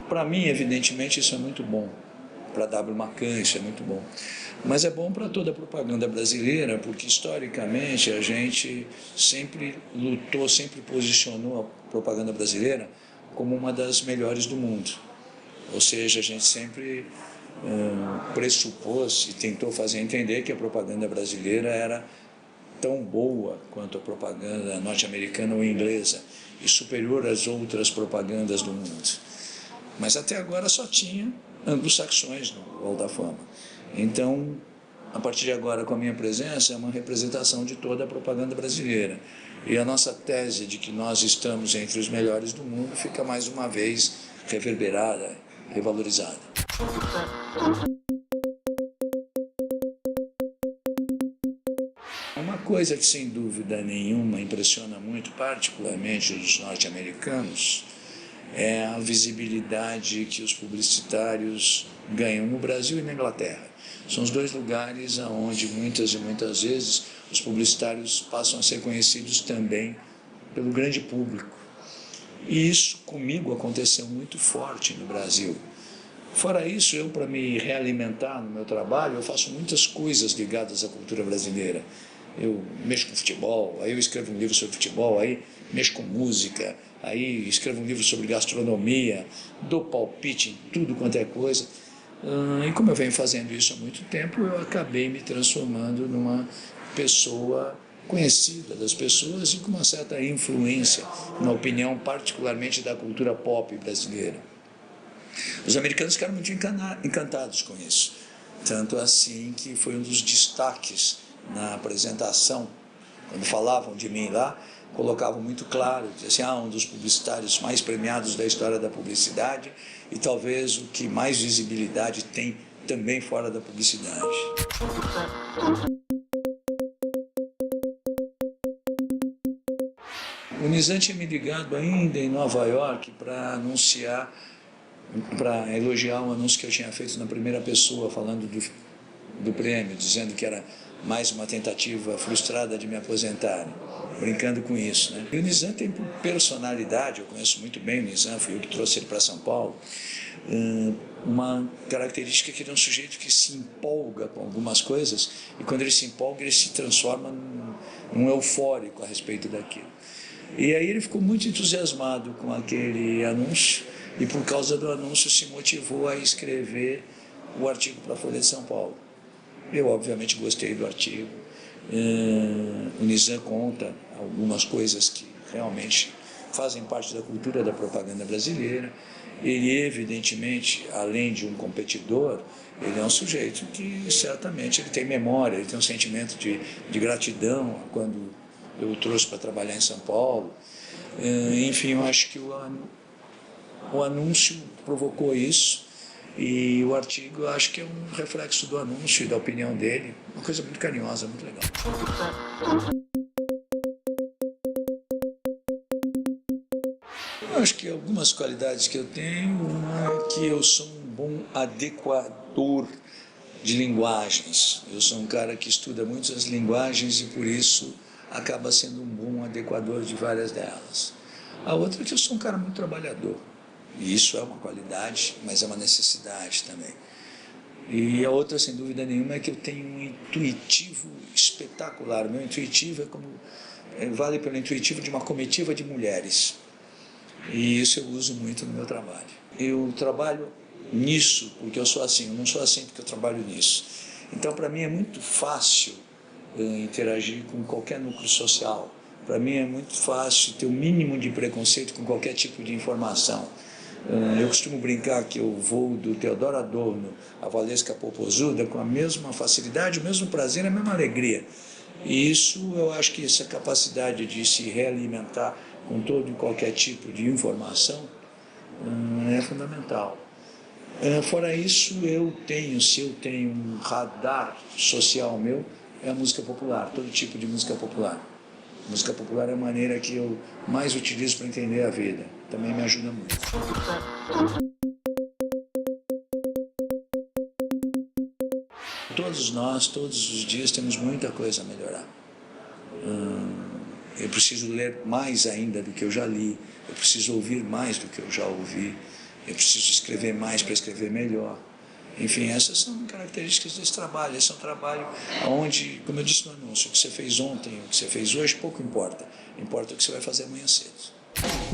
Para mim, evidentemente, isso é muito bom. Para W. McCann, isso é muito bom. Mas é bom para toda a propaganda brasileira, porque historicamente a gente sempre lutou, sempre posicionou a propaganda brasileira como uma das melhores do mundo. Ou seja, a gente sempre pressupôs e tentou fazer entender que a propaganda brasileira era tão boa quanto a propaganda norte-americana ou inglesa e superior às outras propagandas do mundo. Mas até agora só tinha anglo-saxões no Hall da Fama. Então, a partir de agora, com a minha presença, é uma representação de toda a propaganda brasileira. E a nossa tese de que nós estamos entre os melhores do mundo fica mais uma vez reverberada, revalorizada. Uma coisa que, sem dúvida nenhuma, impressiona muito, particularmente os norte-americanos, é a visibilidade que os publicitários ganham no Brasil e na Inglaterra. São os dois lugares onde muitas e muitas vezes os publicitários passam a ser conhecidos também pelo grande público. E isso comigo aconteceu muito forte no Brasil. Fora isso, eu, para me realimentar no meu trabalho, eu faço muitas coisas ligadas à cultura brasileira. Eu mexo com futebol, aí eu escrevo um livro sobre futebol, aí mexo com música, aí escrevo um livro sobre gastronomia, dou palpite em tudo quanto é coisa. E como eu venho fazendo isso há muito tempo, eu acabei me transformando numa pessoa conhecida das pessoas e com uma certa influência na opinião, particularmente da cultura pop brasileira. Os americanos ficaram muito encantados com isso, tanto assim que foi um dos destaques na apresentação, quando falavam de mim lá, colocavam muito claro, diziam assim, um dos publicitários mais premiados da história da publicidade e talvez o que mais visibilidade tem também fora da publicidade. O Nizam tinha me ligado ainda em Nova York para anunciar, para elogiar um anúncio que eu tinha feito na primeira pessoa, falando do prêmio, dizendo que era mais uma tentativa frustrada de me aposentarem, brincando com isso, né? E o Nizam tem por personalidade, eu conheço muito bem o Nizam, fui eu que trouxe ele para São Paulo, uma característica que ele é um sujeito que se empolga com algumas coisas e quando ele se empolga ele se transforma num eufórico a respeito daquilo. E aí ele ficou muito entusiasmado com aquele anúncio e por causa do anúncio se motivou a escrever o artigo para a Folha de São Paulo. Eu, obviamente, gostei do artigo. O Nizam conta algumas coisas que realmente fazem parte da cultura da propaganda brasileira. Ele, evidentemente, além de um competidor, ele é um sujeito que certamente ele tem memória, ele tem um sentimento de gratidão quando eu o trouxe para trabalhar em São Paulo. Enfim, eu acho que o anúncio provocou isso. E o artigo, eu acho que é um reflexo do anúncio e da opinião dele. Uma coisa muito carinhosa, muito legal. Eu acho que algumas qualidades que eu tenho, uma é que eu sou um bom adequador de linguagens. Eu sou um cara que estuda muitas linguagens e por isso acaba sendo um bom adequador de várias delas. A outra é que eu sou um cara muito trabalhador. E isso é uma qualidade, mas é uma necessidade também. E a outra, sem dúvida nenhuma, é que eu tenho um intuitivo espetacular. O meu intuitivo vale pelo intuitivo de uma comitiva de mulheres. E isso eu uso muito no meu trabalho. Eu trabalho nisso porque eu sou assim, eu não sou assim porque eu trabalho nisso. Então, para mim é muito fácil interagir com qualquer núcleo social. Para mim é muito fácil ter o mínimo de preconceito com qualquer tipo de informação. Eu costumo brincar que eu vou do Teodoro Adorno à Valesca Popozuda com a mesma facilidade, o mesmo prazer, a mesma alegria. E isso, eu acho que essa capacidade de se realimentar com todo e qualquer tipo de informação é fundamental. Fora isso, se eu tenho um radar social meu, é a música popular, todo tipo de música popular. Música popular é a maneira que eu mais utilizo para entender a vida. Também me ajuda muito. Todos nós, todos os dias, temos muita coisa a melhorar. Eu preciso ler mais ainda do que eu já li, eu preciso ouvir mais do que eu já ouvi, eu preciso escrever mais para escrever melhor. Enfim, essas são características desse trabalho. Esse é um trabalho onde, como eu disse no anúncio, o que você fez ontem, o que você fez hoje, pouco importa. Importa o que você vai fazer amanhã cedo.